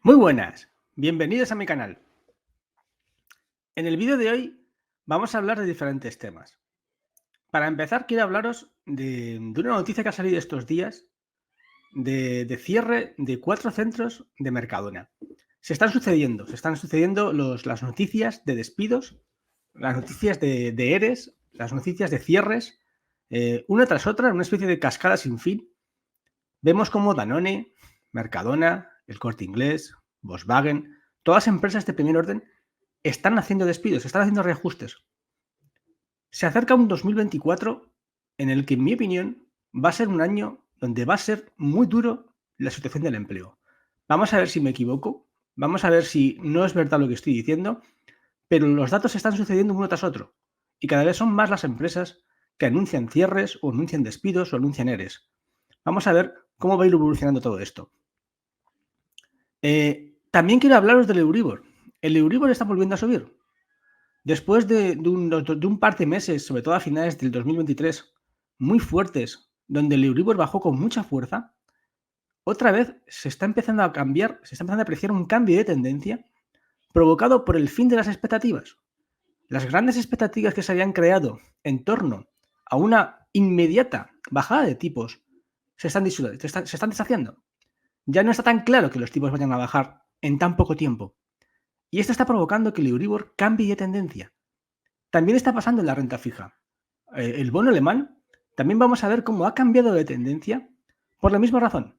Muy buenas, bienvenidos a mi canal. En el vídeo de hoy vamos a hablar de diferentes temas. Para empezar, quiero hablaros de una noticia que ha salido estos días de cierre de 4 centros de Mercadona. Se están sucediendo las noticias de despidos, las noticias de ERES, las noticias de cierres, una tras otra, una especie de cascada sin fin. Vemos como Danone, Mercadona, El Corte Inglés, Volkswagen, todas empresas de primer orden están haciendo despidos, están haciendo reajustes. Se acerca un 2024 en el que, en mi opinión, va a ser un año donde va a ser muy duro la situación del empleo. Vamos a ver si me equivoco, vamos a ver si no es verdad lo que estoy diciendo, pero los datos están sucediendo uno tras otro y cada vez son más las empresas que anuncian cierres o anuncian despidos o anuncian ERES. Vamos a ver cómo va a ir evolucionando todo esto. También quiero hablaros del Euribor. El Euribor está volviendo a subir. Después de un par de meses, sobre todo a finales del 2023, muy fuertes, donde el Euribor bajó con mucha fuerza, otra vez se está empezando a cambiar, se está empezando a apreciar un cambio de tendencia provocado por el fin de las expectativas. Las grandes expectativas que se habían creado en torno a una inmediata bajada de tipos se están deshaciendo. Ya no está tan claro que los tipos vayan a bajar en tan poco tiempo. Y esto está provocando que el Euribor cambie de tendencia. También está pasando en la renta fija. El bono alemán también vamos a ver cómo ha cambiado de tendencia por la misma razón.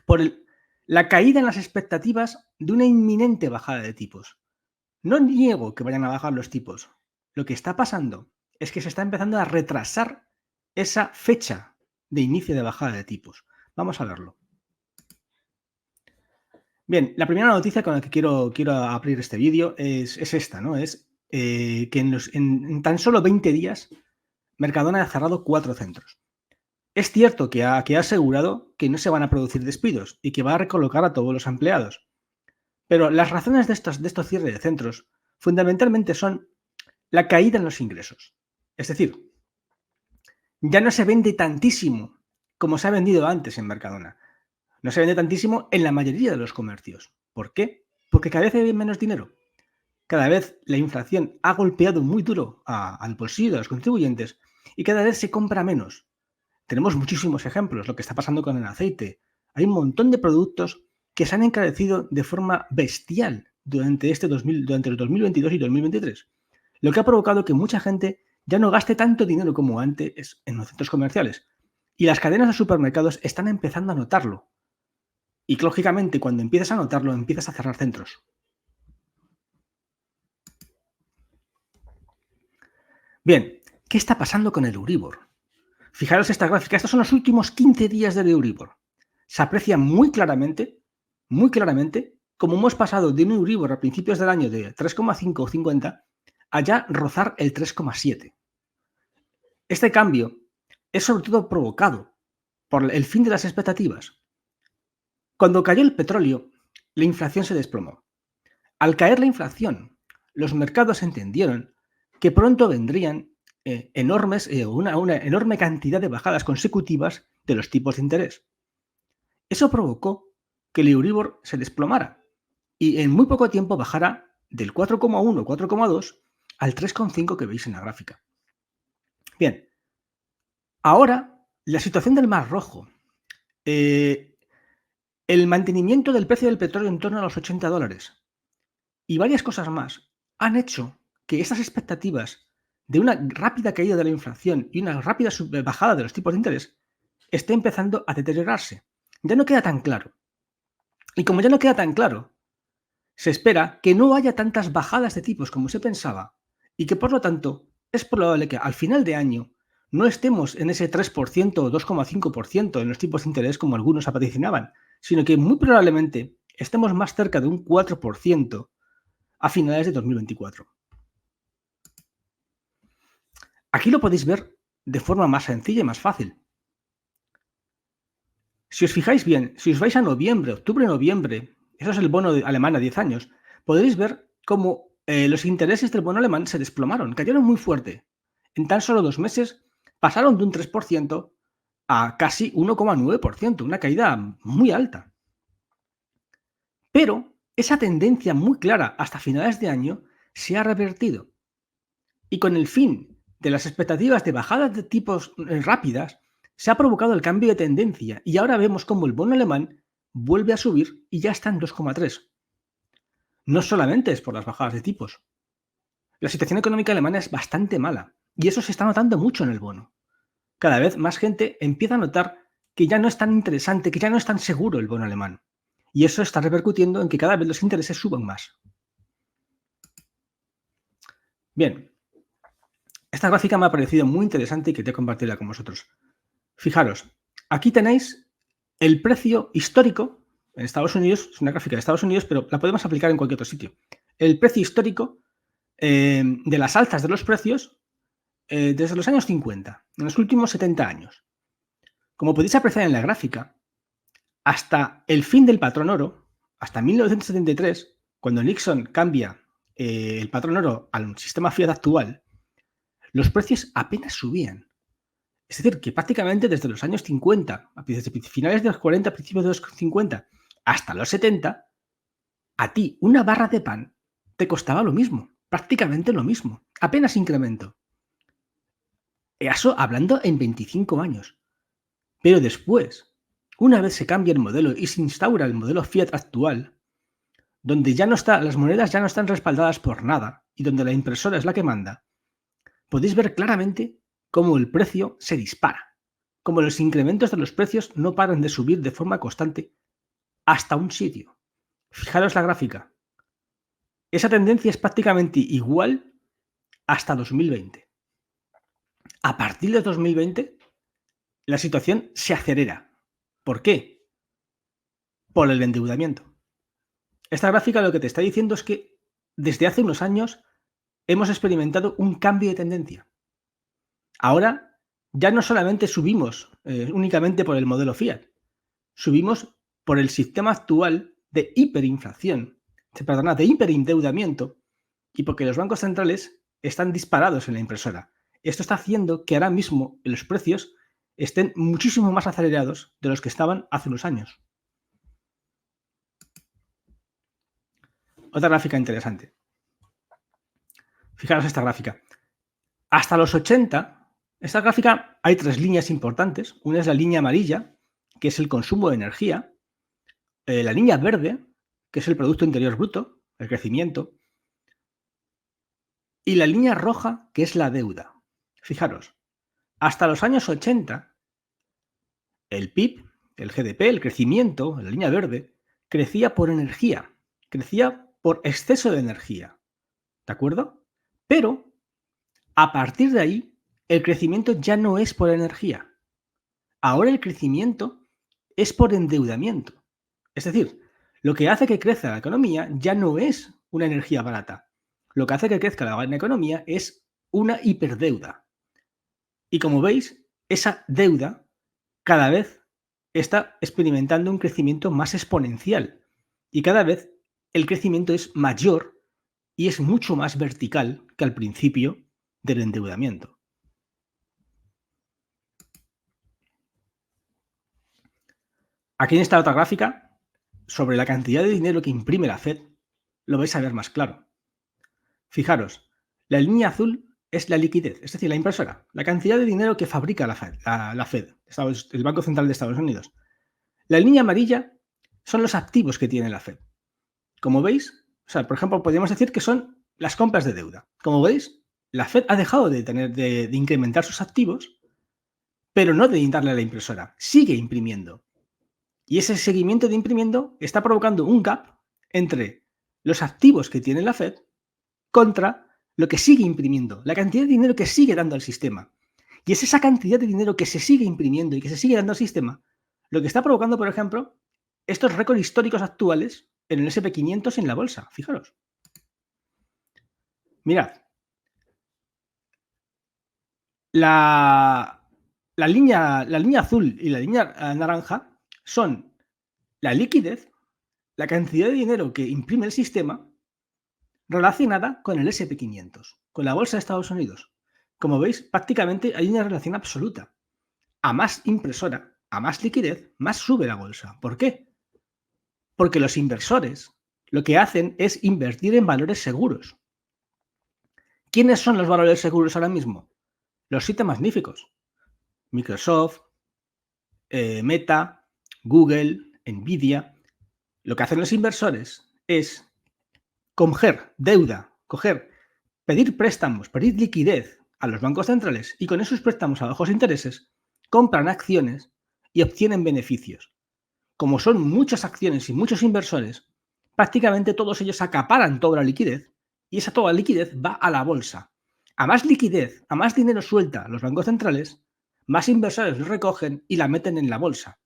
Por la caída en las expectativas de una inminente bajada de tipos. No niego que vayan a bajar los tipos. Lo que está pasando es que se está empezando a retrasar esa fecha de inicio de bajada de tipos. Vamos a verlo. Bien, la primera noticia con la que quiero abrir este vídeo es esta, ¿no? Es que en tan solo 20 días Mercadona ha cerrado 4 centros. Es cierto que ha asegurado que no se van a producir despidos y que va a recolocar a todos los empleados. Pero las razones de estos cierres de centros fundamentalmente son la caída en los ingresos. Es decir, ya no se vende tantísimo como se ha vendido antes en Mercadona. No se vende tantísimo en la mayoría de los comercios. ¿Por qué? Porque cada vez hay menos dinero. Cada vez la inflación ha golpeado muy duro al bolsillo de los contribuyentes y cada vez se compra menos. Tenemos muchísimos ejemplos, lo que está pasando con el aceite. Hay un montón de productos que se han encarecido de forma bestial durante el 2022 y 2023, lo que ha provocado que mucha gente ya no gaste tanto dinero como antes en los centros comerciales. Y las cadenas de supermercados están empezando a notarlo. Y lógicamente, cuando empiezas a notarlo, empiezas a cerrar centros. Bien, ¿qué está pasando con el Euribor? Fijaros esta gráfica, estos son los últimos 15 días del Euribor. Se aprecia muy claramente, cómo hemos pasado de un Euribor a principios del año de 3,5 o 50 a ya rozar el 3,7. Este cambio es sobre todo provocado por el fin de las expectativas. Cuando cayó el petróleo, la inflación se desplomó. Al caer la inflación, los mercados entendieron que pronto vendrían una enorme cantidad de bajadas consecutivas de los tipos de interés. Eso provocó que el Euribor se desplomara y en muy poco tiempo bajara del 4,1 o 4,2 al 3,5 que veis en la gráfica. Bien, ahora la situación del Mar Rojo, el mantenimiento del precio del petróleo en torno a los $80 y varias cosas más han hecho que estas expectativas de una rápida caída de la inflación y una rápida bajada de los tipos de interés esté empezando a deteriorarse. Ya no queda tan claro. Y como ya no queda tan claro, se espera que no haya tantas bajadas de tipos como se pensaba y que por lo tanto es probable que al final de año no estemos en ese 3% o 2,5% en los tipos de interés como algunos vaticinaban, sino que muy probablemente estemos más cerca de un 4% a finales de 2024. Aquí lo podéis ver de forma más sencilla y más fácil. Si os fijáis bien, si os vais a noviembre, octubre-noviembre, eso es el bono alemán a 10 años, podréis ver cómo los intereses del bono alemán se desplomaron, cayeron muy fuerte. En tan solo 2 meses pasaron de un 3% a casi 1,9%, una caída muy alta. Pero esa tendencia muy clara hasta finales de año se ha revertido. Y con el fin de las expectativas de bajadas de tipos rápidas, se ha provocado el cambio de tendencia y ahora vemos cómo el bono alemán vuelve a subir y ya está en 2,3. No solamente es por las bajadas de tipos. La situación económica alemana es bastante mala y eso se está notando mucho en el bono. Cada vez más gente empieza a notar que ya no es tan interesante, que ya no es tan seguro el bono alemán. Y eso está repercutiendo en que cada vez los intereses suban más. Bien, esta gráfica me ha parecido muy interesante y quería compartirla con vosotros. Fijaros, aquí tenéis el precio histórico en Estados Unidos, es una gráfica de Estados Unidos, pero la podemos aplicar en cualquier otro sitio. El precio histórico de las alzas de los precios desde los años 50, en los últimos 70 años. Como podéis apreciar en la gráfica, hasta el fin del patrón oro, hasta 1973, cuando Nixon cambia el patrón oro al sistema fiat actual, los precios apenas subían. Es decir, que prácticamente desde los años 50, desde finales de los 40, principios de los 50, hasta los 70, a ti una barra de pan te costaba lo mismo, prácticamente lo mismo, apenas incremento. Eso hablando en 25 años. Pero después, una vez se cambia el modelo y se instaura el modelo fiat actual, donde ya no está, las monedas ya no están respaldadas por nada y donde la impresora es la que manda, podéis ver claramente cómo el precio se dispara, cómo los incrementos de los precios no paran de subir de forma constante hasta un sitio. Fijaros la gráfica. Esa tendencia es prácticamente igual hasta 2020. A partir de 2020, la situación se acelera. ¿Por qué? Por el endeudamiento. Esta gráfica lo que te está diciendo es que desde hace unos años hemos experimentado un cambio de tendencia. Ahora ya no solamente subimos únicamente por el modelo fiat, subimos por el sistema actual de hiperinflación, de hiperendeudamiento, y porque los bancos centrales están disparados en la impresora. Esto está haciendo que ahora mismo los precios estén muchísimo más acelerados de los que estaban hace unos años. Otra gráfica interesante. Fijaros esta gráfica. Hasta los 80, esta gráfica hay tres líneas importantes. Una es la línea amarilla, que es el consumo de energía. La línea verde, que es el Producto Interior Bruto, el crecimiento. Y la línea roja, que es la deuda. Fijaros, hasta los años 80, el PIB, el GDP, el crecimiento, la línea verde, crecía por energía, crecía por exceso de energía. ¿De acuerdo? Pero a partir de ahí, el crecimiento ya no es por energía. Ahora el crecimiento es por endeudamiento. Es decir, lo que hace que crezca la economía ya no es una energía barata. Lo que hace que crezca la economía es una hiperdeuda. Y como veis, esa deuda cada vez está experimentando un crecimiento más exponencial. Y cada vez el crecimiento es mayor y es mucho más vertical que al principio del endeudamiento. Aquí en esta otra gráfica, sobre la cantidad de dinero que imprime la Fed, lo vais a ver más claro. Fijaros, la línea azul es la liquidez, es decir, la impresora, la cantidad de dinero que fabrica la Fed, el Banco Central de Estados Unidos. La línea amarilla son los activos que tiene la Fed. Como veis, por ejemplo, podríamos decir que son las compras de deuda. Como veis, la Fed ha dejado de incrementar sus activos, pero no de darle a la impresora. Sigue imprimiendo. Y ese seguimiento de imprimiendo está provocando un gap entre los activos que tiene la Fed contra lo que sigue imprimiendo, la cantidad de dinero que sigue dando al sistema. Y es esa cantidad de dinero que se sigue imprimiendo y que se sigue dando al sistema lo que está provocando, por ejemplo, estos récords históricos actuales en el SP500 en la bolsa. Fijaros. Mirad. La línea azul y la línea naranja son la liquidez, la cantidad de dinero que imprime el sistema relacionada con el SP500, con la bolsa de Estados Unidos. Como veis, prácticamente hay una relación absoluta. A más impresora, a más liquidez, más sube la bolsa. ¿Por qué? Porque los inversores lo que hacen es invertir en valores seguros. ¿Quiénes son los valores seguros ahora mismo? Los 7 magníficos. Microsoft, Meta, Google, Nvidia. Lo que hacen los inversores es pedir préstamos, pedir liquidez a los bancos centrales y con esos préstamos a bajos intereses compran acciones y obtienen beneficios. Como son muchas acciones y muchos inversores, prácticamente todos ellos acaparan toda la liquidez y esa toda liquidez va a la bolsa. A más liquidez, a más dinero suelta los bancos centrales, más inversores lo recogen y la meten en la bolsa.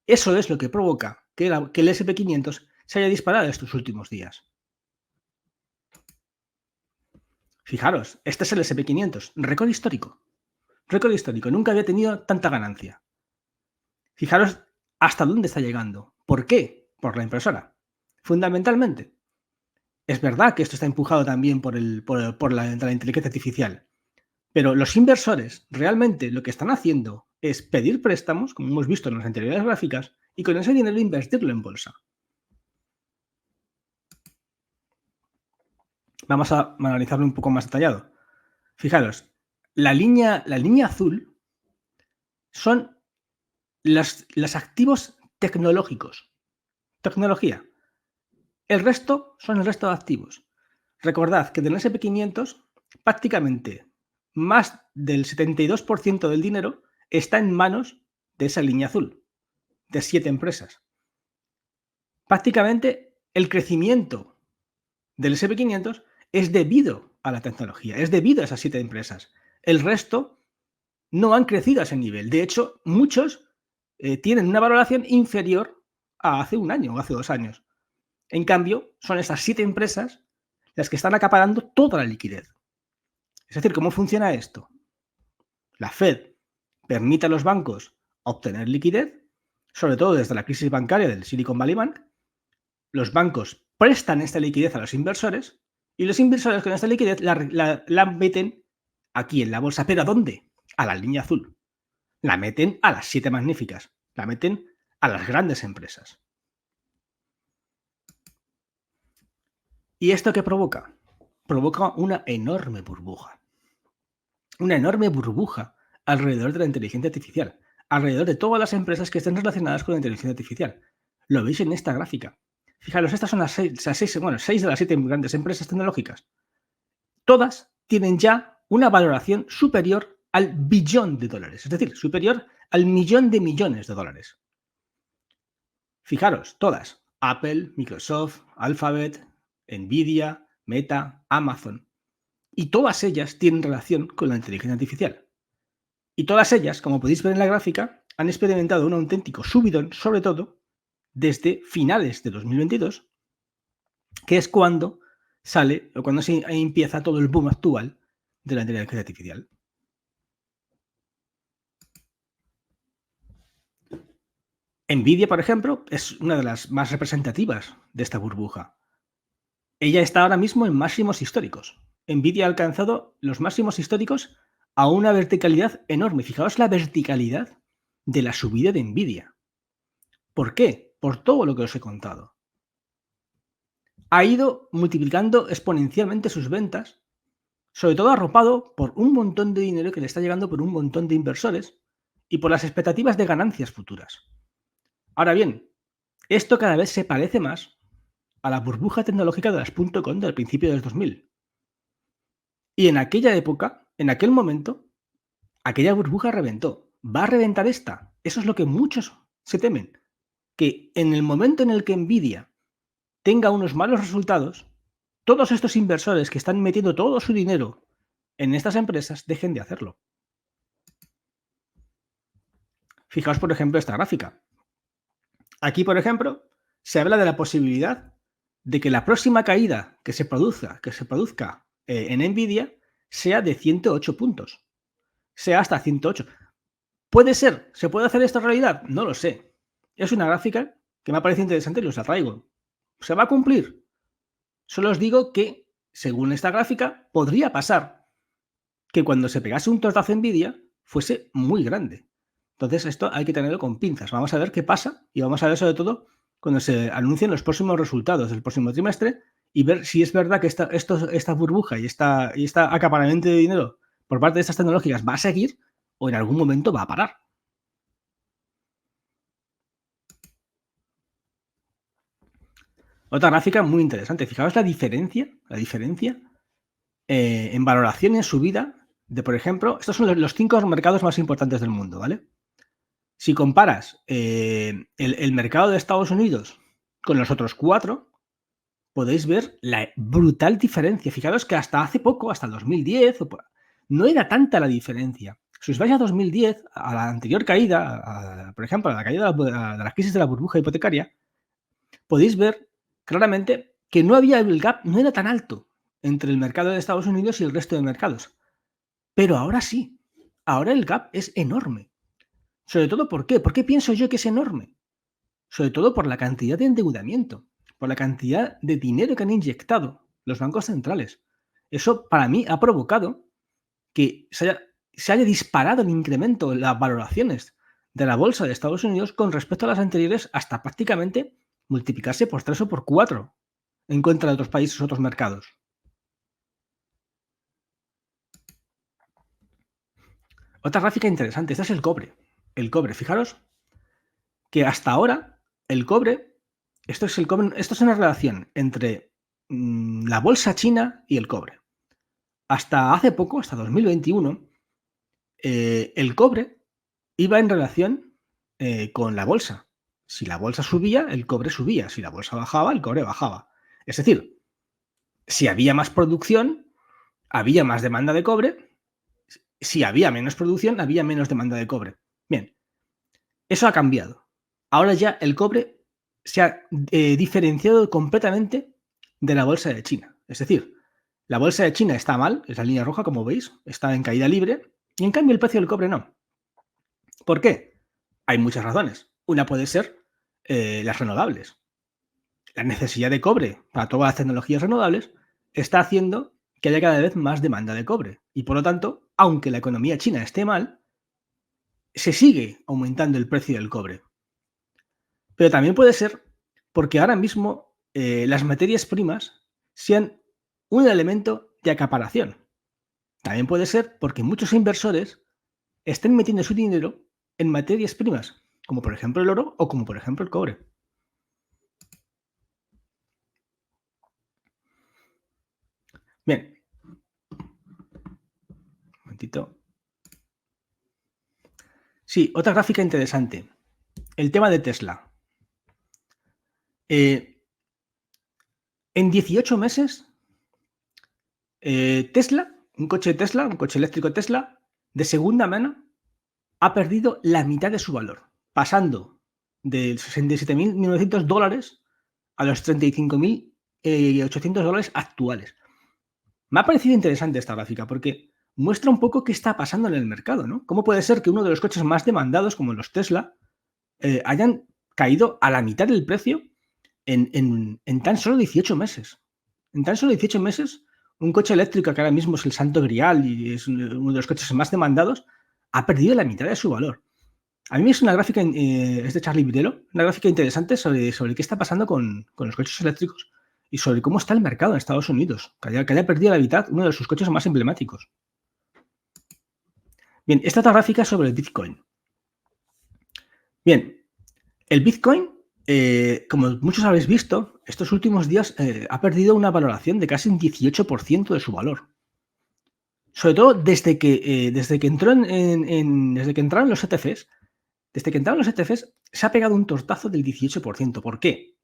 Eso es lo que provoca que el SP500 se haya disparado estos últimos días. Fijaros, este es el SP500, récord histórico. Récord histórico, nunca había tenido tanta ganancia. Fijaros hasta dónde está llegando. ¿Por qué? Por la impresora. Fundamentalmente. Es verdad que esto está empujado también por la inteligencia artificial, pero los inversores realmente lo que están haciendo es pedir préstamos, como hemos visto en las anteriores gráficas, y con ese dinero invertirlo en bolsa. Vamos a analizarlo un poco más detallado. Fijaros, la línea azul son los activos tecnológicos. Tecnología. El resto son el resto de activos. Recordad que del SP500 prácticamente más del 72% del dinero está en manos de esa línea azul, de 7 empresas. Prácticamente el crecimiento del SP500 es debido a la tecnología, es debido a esas 7 empresas. El resto no han crecido a ese nivel. De hecho, muchos tienen una valoración inferior a hace un año o hace 2 años. En cambio, son esas 7 empresas las que están acaparando toda la liquidez. Es decir, ¿cómo funciona esto? La Fed permite a los bancos obtener liquidez, sobre todo desde la crisis bancaria del Silicon Valley Bank. Los bancos prestan esta liquidez a los inversores y los inversores con esta liquidez la meten aquí en la bolsa. ¿Pero a dónde? A la línea azul. La meten a las 7 magníficas. La meten a las grandes empresas. ¿Y esto qué provoca? Provoca una enorme burbuja. Una enorme burbuja alrededor de la inteligencia artificial, alrededor de todas las empresas que estén relacionadas con la inteligencia artificial. Lo veis en esta gráfica. Fijaros, estas son las 6 de las 7 grandes empresas tecnológicas. Todas tienen ya una valoración superior al billón de dólares, es decir, superior al millón de millones de dólares. Fijaros, todas. Apple, Microsoft, Alphabet, Nvidia, Meta, Amazon. Y todas ellas tienen relación con la inteligencia artificial. Y todas ellas, como podéis ver en la gráfica, han experimentado un auténtico subidón, sobre todo desde finales de 2022, que es cuando sale o cuando se empieza todo el boom actual de la inteligencia artificial. Nvidia, por ejemplo, es una de las más representativas de esta burbuja. Ella está ahora mismo en máximos históricos. Nvidia ha alcanzado los máximos históricos a una verticalidad enorme. Fijaos la verticalidad de la subida de Nvidia. ¿Por qué? Por todo lo que os he contado. Ha ido multiplicando exponencialmente sus ventas, sobre todo arropado por un montón de dinero que le está llegando por un montón de inversores y por las expectativas de ganancias futuras. Ahora bien, esto cada vez se parece más a la burbuja tecnológica de las .com del principio del 2000. Y en aquella época, en aquel momento, aquella burbuja reventó. ¿Va a reventar esta? Eso es lo que muchos se temen. Que en el momento en el que Nvidia tenga unos malos resultados, todos estos inversores que están metiendo todo su dinero en estas empresas dejen de hacerlo. Fijaos, por ejemplo, esta gráfica. Aquí, por ejemplo, se habla de la posibilidad de que la próxima caída que se produzca en Nvidia sea de 108 puntos. Sea hasta 108. ¿Puede ser? ¿Se puede hacer esta realidad? No lo sé. Es una gráfica que me ha parecido interesante y os la traigo. ¿Se va a cumplir? Solo os digo que, según esta gráfica, podría pasar que cuando se pegase un tortazo a Nvidia fuese muy grande. Entonces esto hay que tenerlo con pinzas. Vamos a ver qué pasa y vamos a ver sobre todo cuando se anuncien los próximos resultados del próximo trimestre y ver si es verdad que esta burbuja y esta acaparamiento de dinero por parte de estas tecnológicas va a seguir o en algún momento va a parar. Otra gráfica muy interesante. Fijaos la diferencia en valoración y en subida de, por ejemplo, estos son los 5 mercados más importantes del mundo, ¿vale? Si comparas el mercado de Estados Unidos con los otros 4, podéis ver la brutal diferencia. Fijaros que hasta hace poco, hasta el 2010, no era tanta la diferencia. Si os vais a 2010, a la anterior caída, por ejemplo, a la caída de la crisis de la burbuja hipotecaria, podéis ver claramente que no había el gap, no era tan alto entre el mercado de Estados Unidos y el resto de mercados. Pero ahora sí, ahora el gap es enorme. Sobre todo, ¿por qué? ¿Por qué pienso yo que es enorme? Sobre todo por la cantidad de endeudamiento, por la cantidad de dinero que han inyectado los bancos centrales. Eso, para mí, ha provocado que se haya disparado el incremento en las valoraciones de la bolsa de Estados Unidos con respecto a las anteriores, hasta prácticamente multiplicarse por 3 o por 4 en contra de otros países o otros mercados. Otra gráfica interesante, esta es el cobre. El cobre, fijaros que hasta ahora el cobre, esto es una relación entre la bolsa china y el cobre. Hasta hace poco, hasta 2021, el cobre iba en relación con la bolsa. Si la bolsa subía, el cobre subía. Si la bolsa bajaba, el cobre bajaba. Es decir, si había más producción, había más demanda de cobre. Si había menos producción, había menos demanda de cobre. Bien, eso ha cambiado. Ahora ya el cobre se ha diferenciado completamente de la bolsa de China. Es decir, la bolsa de China está mal, es la línea roja, como veis, está en caída libre, y en cambio el precio del cobre no. ¿Por qué? Hay muchas razones. Una puede ser las renovables. La necesidad de cobre para todas las tecnologías renovables está haciendo que haya cada vez más demanda de cobre. Y por lo tanto, aunque la economía china esté mal, se sigue aumentando el precio del cobre. Pero también puede ser porque ahora mismo las materias primas sean un elemento de acaparación. También puede ser porque muchos inversores estén metiendo su dinero en materias primas, como por ejemplo el oro o como por ejemplo el cobre. Bien. Un momentito. Sí, otra gráfica interesante. El tema de Tesla. En 18 meses, Tesla, un coche eléctrico Tesla, de segunda mano, ha perdido la mitad de su valor, pasando de $67.900 a los $35.800 actuales. Me ha parecido interesante esta gráfica porque muestra un poco qué está pasando en el mercado, ¿no? ¿Cómo puede ser que uno de los coches más demandados, como los Tesla, hayan caído a la mitad del precio en tan solo 18 meses? En tan solo 18 meses, un coche eléctrico que ahora mismo es el santo grial y es uno de los coches más demandados, ha perdido la mitad de su valor. A mí es una gráfica, es de Charlie Videlo, una gráfica interesante sobre qué está pasando con los coches eléctricos y sobre cómo está el mercado en Estados Unidos, que haya perdido la mitad uno de sus coches más emblemáticos. Bien, esta otra gráfica es sobre el Bitcoin. Bien, el Bitcoin, como muchos habéis visto, estos últimos días ha perdido una valoración de casi un 18% de su valor. Sobre todo desde que entraron los ETFs, se ha pegado un tortazo del 18%. ¿Por qué?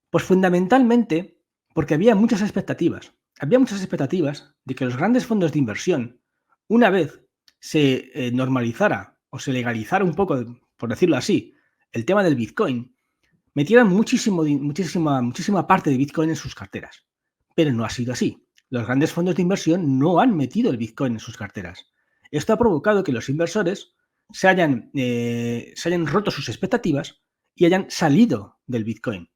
Pues fundamentalmente porque había muchas expectativas. Había muchas expectativas de que los grandes fondos de inversión, una vez se normalizara o se legalizara un poco, por decirlo así, el tema del Bitcoin, metieran muchísima parte de Bitcoin en sus carteras. Pero no ha sido así. Los grandes fondos de inversión no han metido el Bitcoin en sus carteras. Esto ha provocado que los inversores se hayan roto sus expectativas y hayan salido del Bitcoin.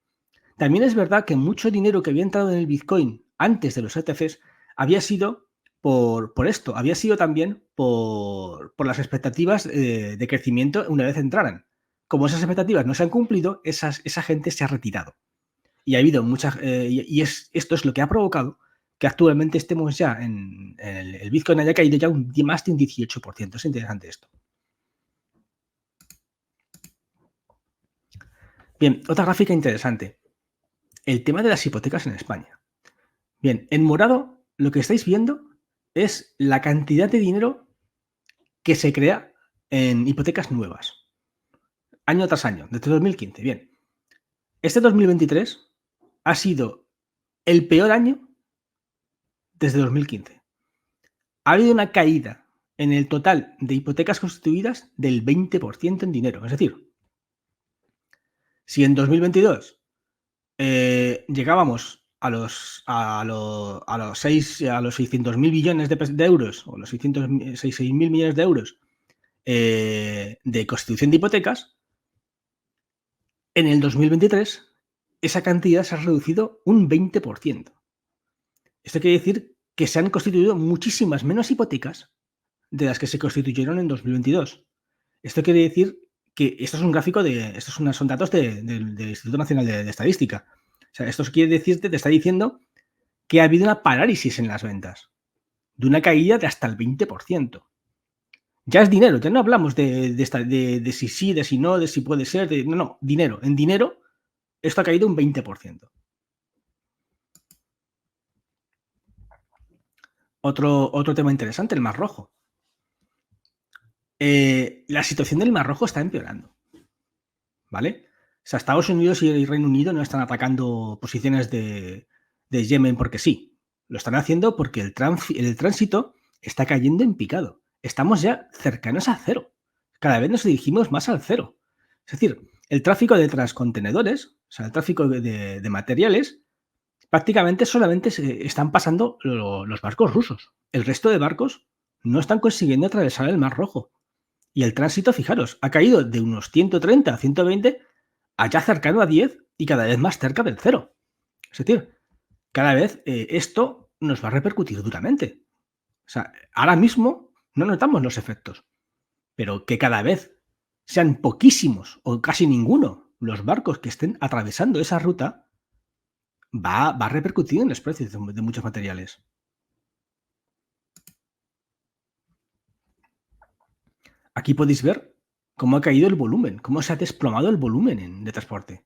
También es verdad que mucho dinero que había entrado en el Bitcoin antes de los ETFs había sido por esto, había sido también por las expectativas de crecimiento una vez entraran. como esas expectativas no se han cumplido, esa gente se ha retirado. Y ha habido muchas. Esto es lo que ha provocado que actualmente estemos ya en el Bitcoin haya caído ya más de un 18%. Es interesante esto. Bien, otra gráfica interesante. El tema de las hipotecas en España. Bien, en morado lo que estáis viendo es la cantidad de dinero que se crea en hipotecas nuevas, año tras año, desde 2015. Bien, este 2023 ha sido el peor año desde 2015. Ha habido una caída en el total de hipotecas constituidas del 20% en dinero. Es decir, si en 2022 llegábamos a los 600.000 billones de euros o los 6.000 millones de euros de constitución de hipotecas, en el 2023 esa cantidad se ha reducido un 20%. Esto quiere decir que se han constituido muchísimas menos hipotecas de las que se constituyeron en 2022. Esto quiere decir que esto es un gráfico son datos del Instituto Nacional de Estadística. O sea, esto quiere decirte, te está diciendo que ha habido una parálisis en las ventas, de una caída de hasta el 20%. Ya es dinero, ya no hablamos de si sí, de si no, de si puede ser, no, dinero. En dinero, esto ha caído un 20%. Otro tema interesante, el Mar Rojo. La situación del Mar Rojo está empeorando, ¿vale? O sea, Estados Unidos y el Reino Unido no están atacando posiciones de Yemen porque sí. Lo están haciendo porque el tránsito está cayendo en picado. Estamos ya cercanos a cero. Cada vez nos dirigimos más al cero. Es decir, el tráfico de transcontenedores, o sea, el tráfico de materiales, prácticamente solamente están pasando los barcos rusos. El resto de barcos no están consiguiendo atravesar el Mar Rojo. Y el tránsito, fijaros, ha caído de unos 130 a 120 a ya cercano a 10 y cada vez más cerca del cero. Es decir, cada vez esto nos va a repercutir duramente. O sea, ahora mismo no notamos los efectos, pero que cada vez sean poquísimos o casi ninguno los barcos que estén atravesando esa ruta, va a repercutir en los precios de muchos materiales. Aquí podéis ver cómo ha caído el volumen, cómo se ha desplomado el volumen de transporte.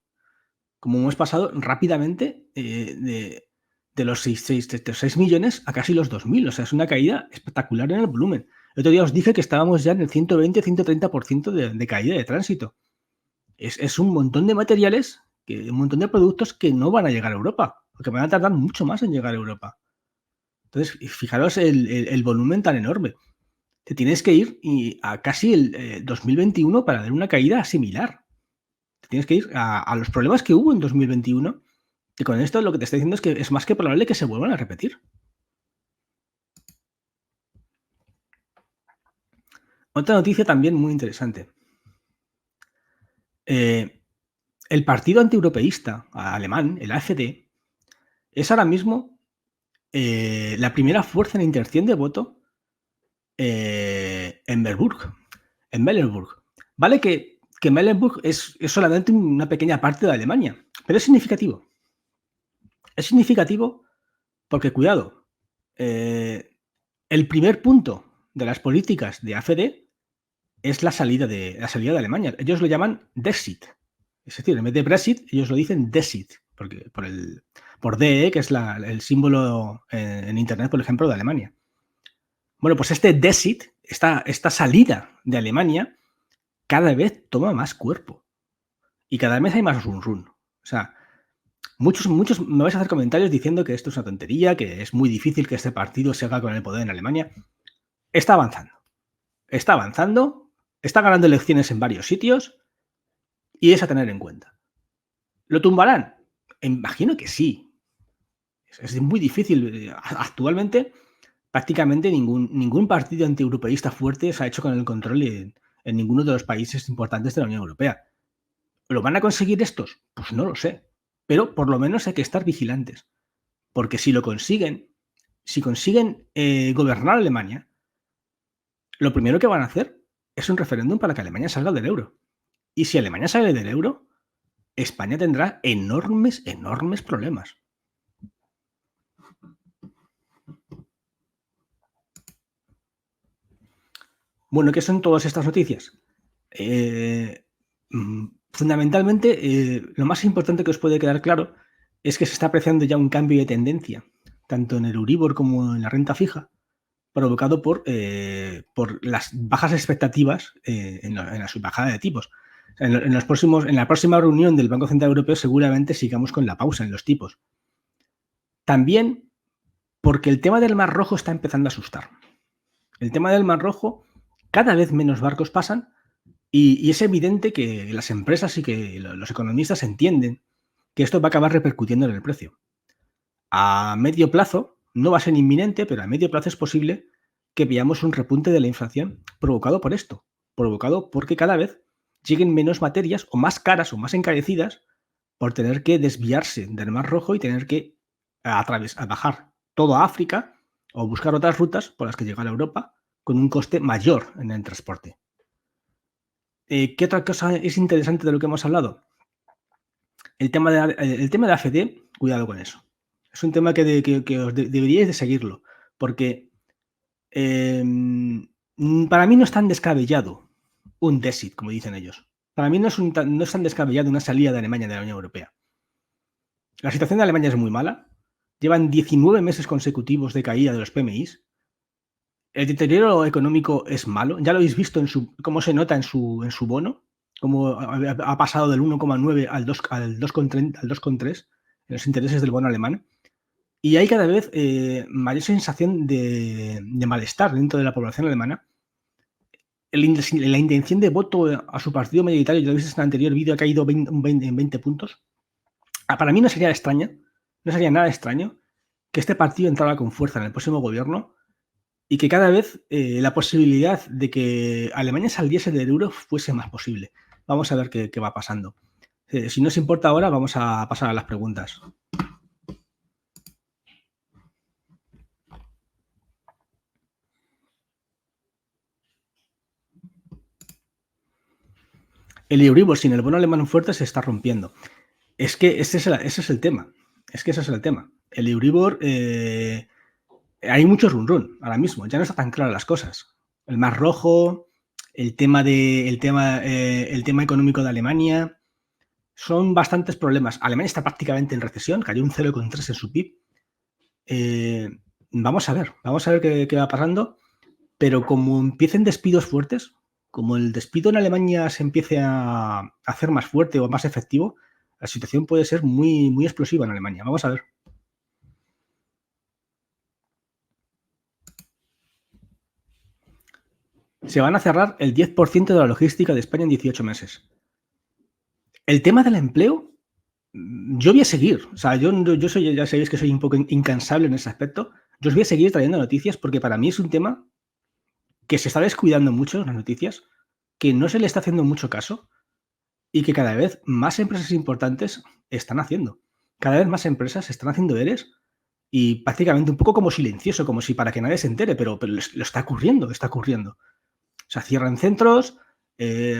Como hemos pasado rápidamente de los 6 millones a casi los 2.000. O sea, es una caída espectacular en el volumen. El otro día os dije que estábamos ya en el 120-130% de caída de tránsito. Es un montón de materiales, un montón de productos que no van a llegar a Europa, porque van a tardar mucho más en llegar a Europa. Entonces, fijaros el volumen tan enorme. Te tienes que ir a casi el 2021 para ver una caída similar. Te tienes que ir a los problemas que hubo en 2021, y con esto lo que te estoy diciendo es que es más que probable que se vuelvan a repetir. Otra noticia también muy interesante. El partido antieuropeísta alemán, el AfD, es ahora mismo la primera fuerza en intención de voto en Mecklenburg. Vale que Mecklenburg es solamente una pequeña parte de Alemania, pero es significativo. Es significativo porque, cuidado, el primer punto de las políticas de AfD es la salida de Alemania. Ellos lo llaman Dexit. Es decir, en vez de Brexit, ellos lo dicen Dexit, porque por DE, que es el símbolo en Internet, por ejemplo, de Alemania. Bueno, pues este Dexit, esta salida de Alemania, cada vez toma más cuerpo. Y cada vez hay más run. O sea, muchos me vais a hacer comentarios diciendo que esto es una tontería, que es muy difícil que este partido se haga con el poder en Alemania. Está avanzando. Está ganando elecciones en varios sitios y es a tener en cuenta. ¿Lo tumbarán? Imagino que sí. Es muy difícil. Actualmente, prácticamente ningún partido antieuropeísta fuerte se ha hecho con el control en ninguno de los países importantes de la Unión Europea. ¿Lo van a conseguir estos? Pues no lo sé. Pero por lo menos hay que estar vigilantes. Porque si consiguen gobernar Alemania, lo primero que van a hacer es un referéndum para que Alemania salga del euro. Y si Alemania sale del euro, España tendrá enormes, enormes problemas. Bueno, ¿qué son todas estas noticias? Fundamentalmente, lo más importante que os puede quedar claro es que se está apreciando ya un cambio de tendencia, tanto en el Euribor como en la renta fija, provocado por las bajas expectativas en la subbajada de tipos. En la próxima reunión del Banco Central Europeo seguramente sigamos con la pausa en los tipos. También porque el tema del Mar Rojo está empezando a asustar. El tema del Mar Rojo, cada vez menos barcos pasan y es evidente que las empresas y que los economistas entienden que esto va a acabar repercutiendo en el precio. A medio plazo, no va a ser inminente, pero a medio plazo es posible que veamos un repunte de la inflación provocado por esto, provocado porque cada vez lleguen menos materias o más caras o más encarecidas por tener que desviarse del Mar Rojo y tener que bajar todo a África o buscar otras rutas por las que llegar a Europa con un coste mayor en el transporte. ¿Qué otra cosa es interesante de lo que hemos hablado? El tema de la FD, cuidado con eso. Es un tema que deberíais de seguirlo, porque para mí no es tan descabellado un Dexit, como dicen ellos. Para mí no es tan descabellado una salida de Alemania de la Unión Europea. La situación de Alemania es muy mala. Llevan 19 meses consecutivos de caída de los PMIs. El deterioro económico es malo. Ya lo habéis visto cómo se nota en su bono, cómo ha pasado del 1,9 al 2,3 en los intereses del bono alemán. Y hay cada vez mayor sensación de malestar dentro de la población alemana. La intención de voto a su partido mayoritario, ya lo visto en el anterior vídeo, ha caído en 20 puntos. Para mí no sería nada extraño que este partido entrara con fuerza en el próximo gobierno y que cada vez la posibilidad de que Alemania saliese del euro fuese más posible. Vamos a ver qué va pasando. Si no os importa ahora, vamos a pasar a las preguntas. El Euribor sin el bono alemán fuerte se está rompiendo. Es que ese es el tema. El Euribor, hay mucho run ahora mismo. Ya no están tan claras las cosas. El Mar Rojo, el tema económico de Alemania, son bastantes problemas. Alemania está prácticamente en recesión, cayó un 0,3 en su PIB. Vamos a ver qué va pasando, pero como empiecen despidos fuertes, como el despido en Alemania se empiece a hacer más fuerte o más efectivo, la situación puede ser muy, muy explosiva en Alemania. Vamos a ver. Se van a cerrar el 10% de la logística de España en 18 meses. El tema del empleo, yo voy a seguir. O sea, yo soy, ya sabéis que soy un poco incansable en ese aspecto. Yo os voy a seguir trayendo noticias porque para mí es un tema que se está descuidando mucho en las noticias, que no se le está haciendo mucho caso y que cada vez más empresas importantes están haciendo. Cada vez más empresas están haciendo EREs y prácticamente un poco como silencioso, como si para que nadie se entere, pero lo está ocurriendo, está ocurriendo. O sea, cierran centros,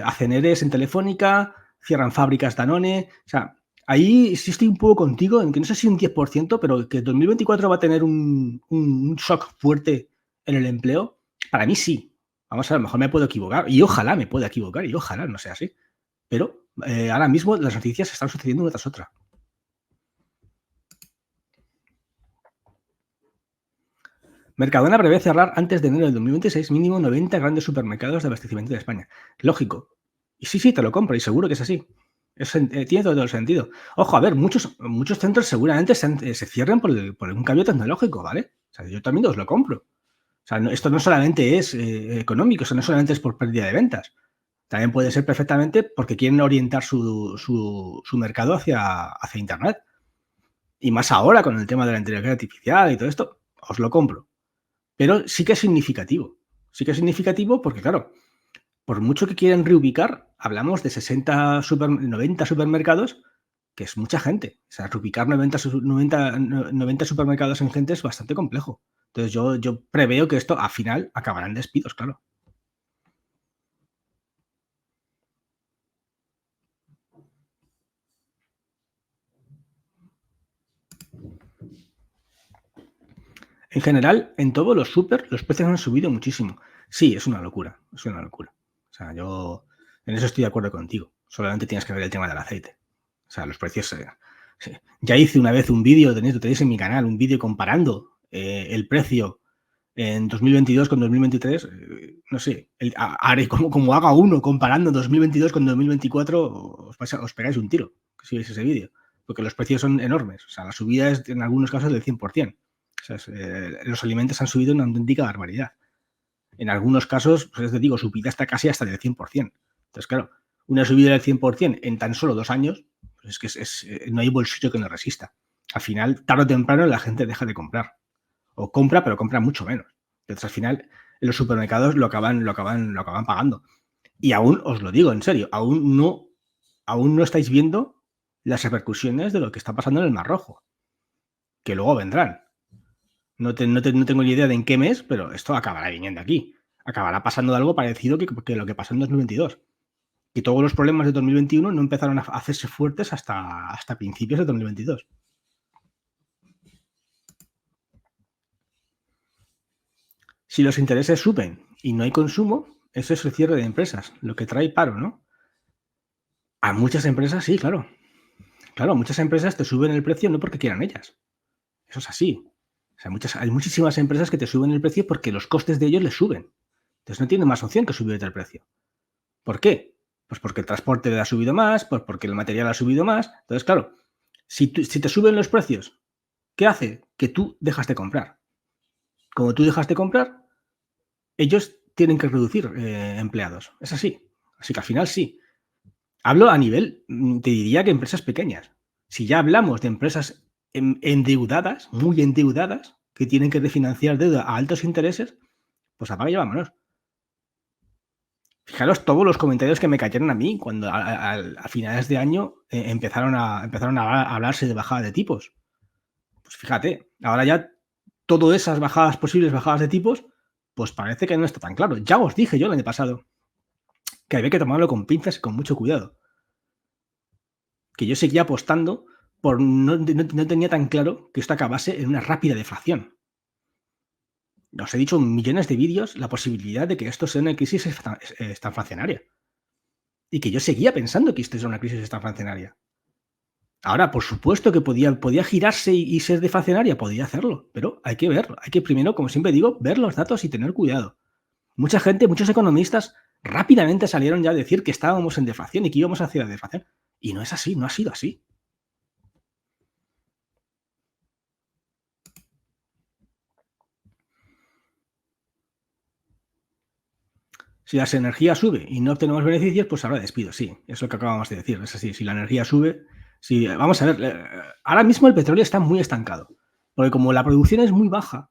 hacen EREs en Telefónica, cierran fábricas Danone. O sea, ahí sí estoy un poco contigo, en que no sé si un 10%, pero que 2024 va a tener un shock fuerte en el empleo. Para mí sí. Vamos a ver, a lo mejor me puedo equivocar y ojalá me pueda equivocar y ojalá no sea así. Pero ahora mismo las noticias están sucediendo una tras otra. Mercadona prevé cerrar antes de enero del 2026 mínimo 90 grandes supermercados de abastecimiento de España. Lógico. Y sí, te lo compro y seguro que es así. Tiene todo el sentido. Ojo, a ver, muchos centros seguramente se cierren por un cambio tecnológico, ¿vale? O sea, yo también os lo compro. O sea, esto no solamente es económico, no solamente es por pérdida de ventas. También puede ser perfectamente porque quieren orientar su mercado hacia Internet. Y más ahora con el tema de la inteligencia artificial y todo esto, os lo compro. Pero sí que es significativo. Sí que es significativo porque, claro, por mucho que quieran reubicar, hablamos de 90 supermercados, que es mucha gente. O sea, reubicar 90 supermercados en gente es bastante complejo. Entonces yo preveo que esto al final acabará en despidos, claro. En general, en todos los súper, los precios han subido muchísimo. Sí, es una locura, es una locura. O sea, yo en eso estoy de acuerdo contigo. Solamente tienes que ver el tema del aceite. O sea, los precios. Sí. Ya hice una vez un vídeo, lo tenéis en mi canal, un vídeo comparando el precio en 2022 con 2023. No sé, haré como haga uno comparando 2022 con 2024, os pegáis un tiro si veis ese vídeo. Porque los precios son enormes. O sea, la subida es en algunos casos del 100%. O sea, los alimentos han subido una auténtica barbaridad. En algunos casos, pues te digo, subida está casi hasta del 100%. Entonces, claro, una subida del 100% en tan solo 2 años, pues es que no hay bolsillo que no resista. Al final, tarde o temprano, la gente deja de comprar. O compra, pero compra mucho menos. Entonces, al final, en los supermercados lo acaban pagando. Y aún, os lo digo en serio, aún no estáis viendo las repercusiones de lo que está pasando en el Mar Rojo, que luego vendrán. No tengo ni idea de en qué mes, pero esto acabará viniendo aquí. Acabará pasando algo parecido que lo que pasó en 2022. Y todos los problemas de 2021 no empezaron a hacerse fuertes hasta principios de 2022. Si los intereses suben y no hay consumo, eso es el cierre de empresas, lo que trae paro, ¿no? A muchas empresas sí, claro. Claro, muchas empresas te suben el precio no porque quieran ellas. Eso es así. O sea, hay muchísimas empresas que te suben el precio porque los costes de ellos les suben. Entonces no tienen más opción que subirte el precio. ¿Por qué? Pues porque el transporte ha subido más, pues porque el material ha subido más. Entonces, claro, si te suben los precios, ¿qué hace? Que tú dejas de comprar. Como tú dejas de comprar, ellos tienen que reducir empleados. Es así. Así que al final sí. Hablo a nivel, te diría que empresas pequeñas. Si ya hablamos de empresas endeudadas, muy endeudadas, que tienen que refinanciar deuda a altos intereses, pues apaga y vámonos. Fijaros todos los comentarios que me cayeron a mí cuando a finales de año empezaron a hablarse de bajada de tipos. Pues fíjate, ahora ya todas esas posibles bajadas de tipos, pues parece que no está tan claro. Ya os dije yo el año pasado que había que tomarlo con pinzas y con mucho cuidado. Que yo seguía apostando por no tenía tan claro que esto acabase en una rápida deflación. Os he dicho en millones de vídeos la posibilidad de que esto sea una crisis estanflacionaria. Y que yo seguía pensando que esto era una crisis estanflacionaria. Ahora, por supuesto que podía girarse y ser deflacionaria, podía hacerlo, pero hay que verlo. Hay que primero, como siempre digo, ver los datos y tener cuidado. Mucha gente, muchos economistas rápidamente salieron ya a decir que estábamos en deflación y que íbamos hacia la deflación. Y no es así, no ha sido así. Si las energías sube y no obtenemos beneficios, pues habrá despidos, sí, es lo que acabamos de decir, es así, si la energía sube, si, vamos a ver, ahora mismo el petróleo está muy estancado, porque como la producción es muy baja,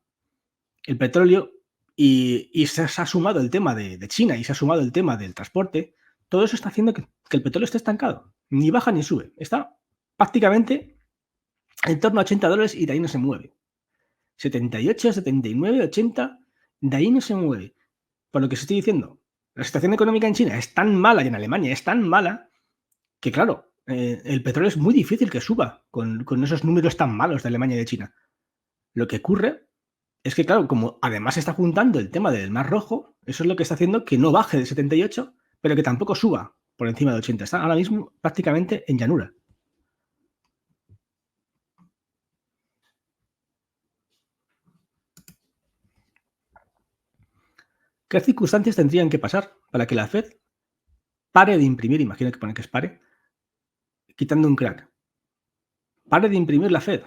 el petróleo, y se ha sumado el tema de China y se ha sumado el tema del transporte, todo eso está haciendo que el petróleo esté estancado, ni baja ni sube, está prácticamente en torno a $80 y de ahí no se mueve. 78, 79, 80, de ahí no se mueve. Por lo que os estoy diciendo, la situación económica en China es tan mala y en Alemania es tan mala que, claro, el petróleo es muy difícil que suba con esos números tan malos de Alemania y de China. Lo que ocurre es que, claro, como además se está juntando el tema del Mar Rojo, eso es lo que está haciendo que no baje de 78, pero que tampoco suba por encima de 80. Está ahora mismo prácticamente en llanura. ¿Qué circunstancias tendrían que pasar para que la Fed pare de imprimir? Imagina que pone que es pare, quitando un crack. Pare de imprimir la Fed.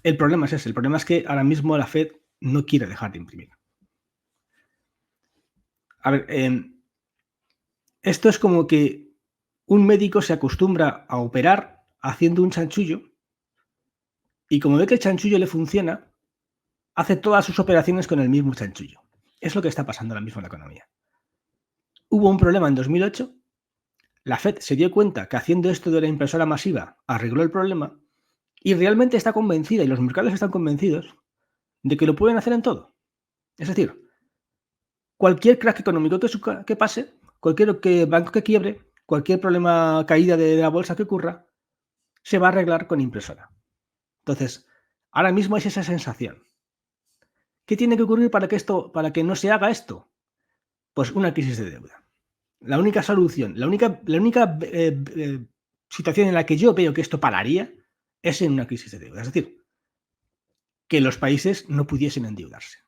El problema es ese. El problema es que ahora mismo la Fed no quiere dejar de imprimir. A ver, esto es como que un médico se acostumbra a operar haciendo un chanchullo y como ve que el chanchullo le funciona, hace todas sus operaciones con el mismo chanchullo. Es lo que está pasando ahora mismo en la economía. Hubo un problema en 2008, la Fed se dio cuenta que haciendo esto de la impresora masiva arregló el problema y realmente está convencida, y los mercados están convencidos, de que lo pueden hacer en todo. Es decir, cualquier crack económico que pase, cualquier banco que quiebre, cualquier problema, caída de la bolsa que ocurra, se va a arreglar con impresora. Entonces, ahora mismo es esa sensación. ¿Qué tiene que ocurrir para que no se haga esto? Pues una crisis de deuda. La única solución, la única situación en la que yo veo que esto pararía es en una crisis de deuda. Es decir, que los países no pudiesen endeudarse,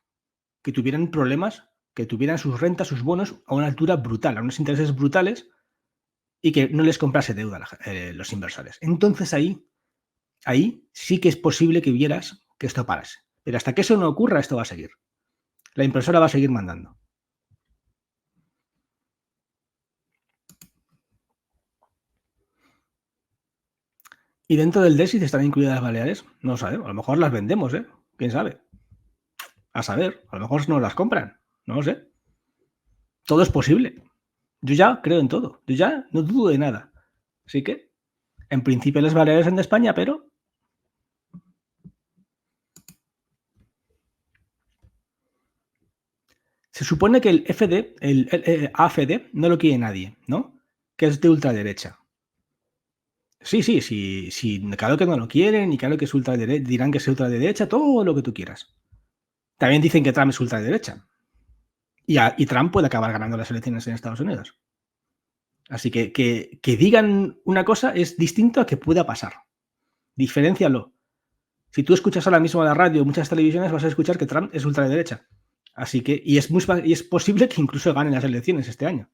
que tuvieran problemas, que tuvieran sus rentas, sus bonos a una altura brutal, a unos intereses brutales y que no les comprase deuda los inversores. Entonces ahí sí que es posible que vieras que esto parase. Pero hasta que eso no ocurra, esto va a seguir. La impresora va a seguir mandando. ¿Y dentro del déficit están incluidas las Baleares? No lo sabemos. A lo mejor las vendemos, ¿eh? ¿Quién sabe? A saber, a lo mejor no las compran. No lo sé. Todo es posible. Yo ya creo en todo. Yo ya no dudo de nada. Así que, en principio, las Baleares son de España, pero se supone que el AFD no lo quiere nadie, ¿no? Que es de ultraderecha. Sí, claro que no lo quieren y claro que es ultraderecha, dirán que es ultraderecha, todo lo que tú quieras. También dicen que Trump es ultraderecha. Y Trump puede acabar ganando las elecciones en Estados Unidos. Así que digan una cosa es distinto a que pueda pasar. Diferéncialo. Si tú escuchas ahora mismo la radio, muchas televisiones, vas a escuchar que Trump es ultraderecha. Así que, y es posible que incluso gane las elecciones este año.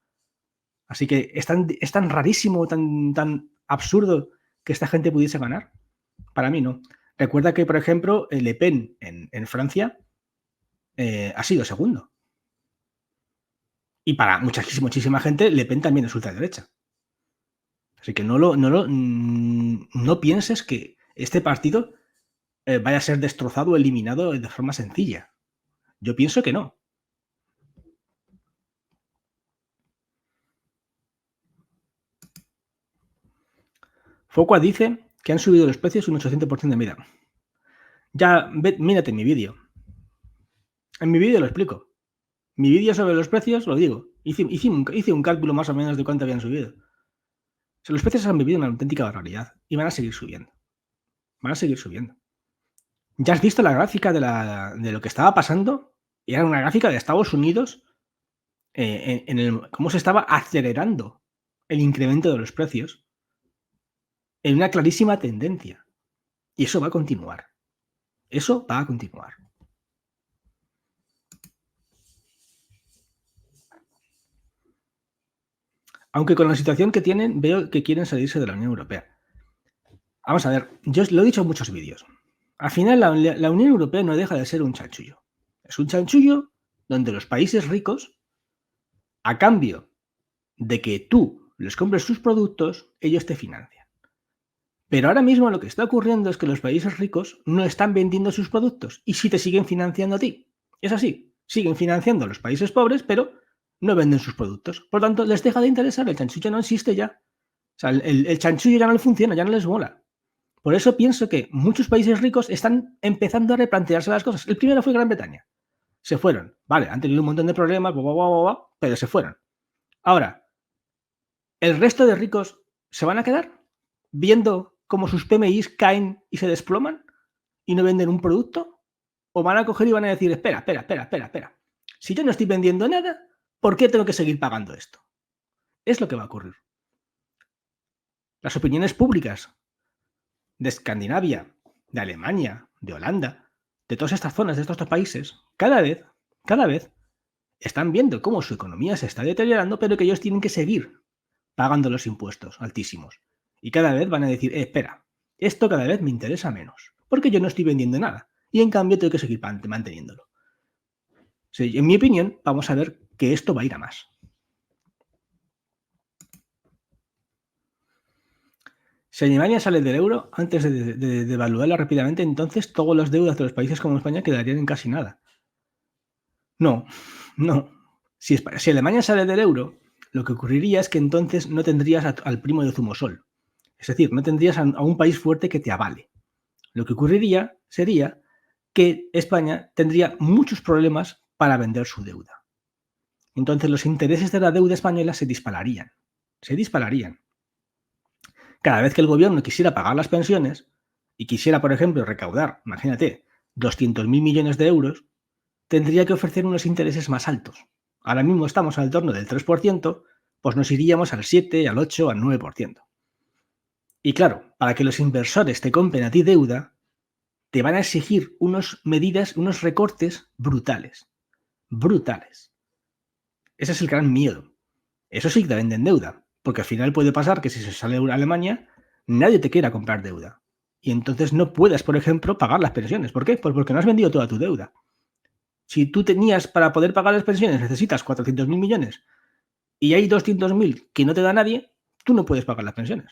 Así que es tan rarísimo, tan absurdo que esta gente pudiese ganar. Para mí no. Recuerda que, por ejemplo, Le Pen en Francia ha sido segundo. Y para muchísima gente, Le Pen también es ultraderecha. Así que no pienses que este partido vaya a ser destrozado o eliminado de forma sencilla. Yo pienso que no. Focua dice que han subido los precios un 800% de media. Ya, mírate mi vídeo. En mi vídeo lo explico. Mi vídeo sobre los precios, lo digo. Hice un cálculo más o menos de cuánto habían subido. O sea, los precios han vivido una auténtica barbaridad y van a seguir subiendo. Van a seguir subiendo. ¿Ya has visto la gráfica de lo que estaba pasando? Y era una gráfica de Estados Unidos cómo se estaba acelerando el incremento de los precios en una clarísima tendencia. Y eso va a continuar. Eso va a continuar. Aunque con la situación que tienen, veo que quieren salirse de la Unión Europea. Vamos a ver, yo lo he dicho en muchos vídeos. Al final, la Unión Europea no deja de ser un chanchullo. Es un chanchullo donde los países ricos, a cambio de que tú les compres sus productos, ellos te financian. Pero ahora mismo lo que está ocurriendo es que los países ricos no están vendiendo sus productos y sí te siguen financiando a ti. Es así, siguen financiando a los países pobres, pero no venden sus productos. Por lo tanto, les deja de interesar, el chanchullo no existe ya. O sea, el chanchullo ya no le funciona, ya no les mola. Por eso pienso que muchos países ricos están empezando a replantearse las cosas. El primero fue Gran Bretaña. Se fueron. Vale, han tenido un montón de problemas, pero se fueron. Ahora, ¿el resto de ricos se van a quedar viendo cómo sus PMIs caen y se desploman y no venden un producto? ¿O van a coger y van a decir, espera? Si yo no estoy vendiendo nada, ¿por qué tengo que seguir pagando esto? Es lo que va a ocurrir. Las opiniones públicas de Escandinavia, de Alemania, de Holanda, de todas estas zonas, de estos países, cada vez están viendo cómo su economía se está deteriorando, pero que ellos tienen que seguir pagando los impuestos altísimos. Y cada vez van a decir, espera, esto cada vez me interesa menos, porque yo no estoy vendiendo nada. Y en cambio tengo que seguir manteniéndolo. Sí, en mi opinión, vamos a ver que esto va a ir a más. Si Alemania sale del euro, antes de devaluarla rápidamente, entonces todas las deudas de los países como España quedarían en casi nada. No. Si Alemania sale del euro, lo que ocurriría es que entonces no tendrías al primo de Zumosol. Es decir, no tendrías a un país fuerte que te avale. Lo que ocurriría sería que España tendría muchos problemas para vender su deuda. Entonces los intereses de la deuda española se dispararían. Cada vez que el gobierno quisiera pagar las pensiones y quisiera, por ejemplo, recaudar, imagínate, 200.000 millones de euros, tendría que ofrecer unos intereses más altos. Ahora mismo estamos al torno del 3%, pues nos iríamos al 7, al 8, al 9%. Y claro, para que los inversores te compren a ti deuda, te van a exigir unas medidas, unos recortes brutales. Brutales. Ese es el gran miedo. Eso sí que te venden deuda, porque al final puede pasar que si se sale de Alemania, nadie te quiera comprar deuda. Y entonces no puedas, por ejemplo, pagar las pensiones. ¿Por qué? Pues porque no has vendido toda tu deuda. Si tú tenías para poder pagar las pensiones necesitas 400.000 millones y hay 200.000 que no te da nadie, tú no puedes pagar las pensiones.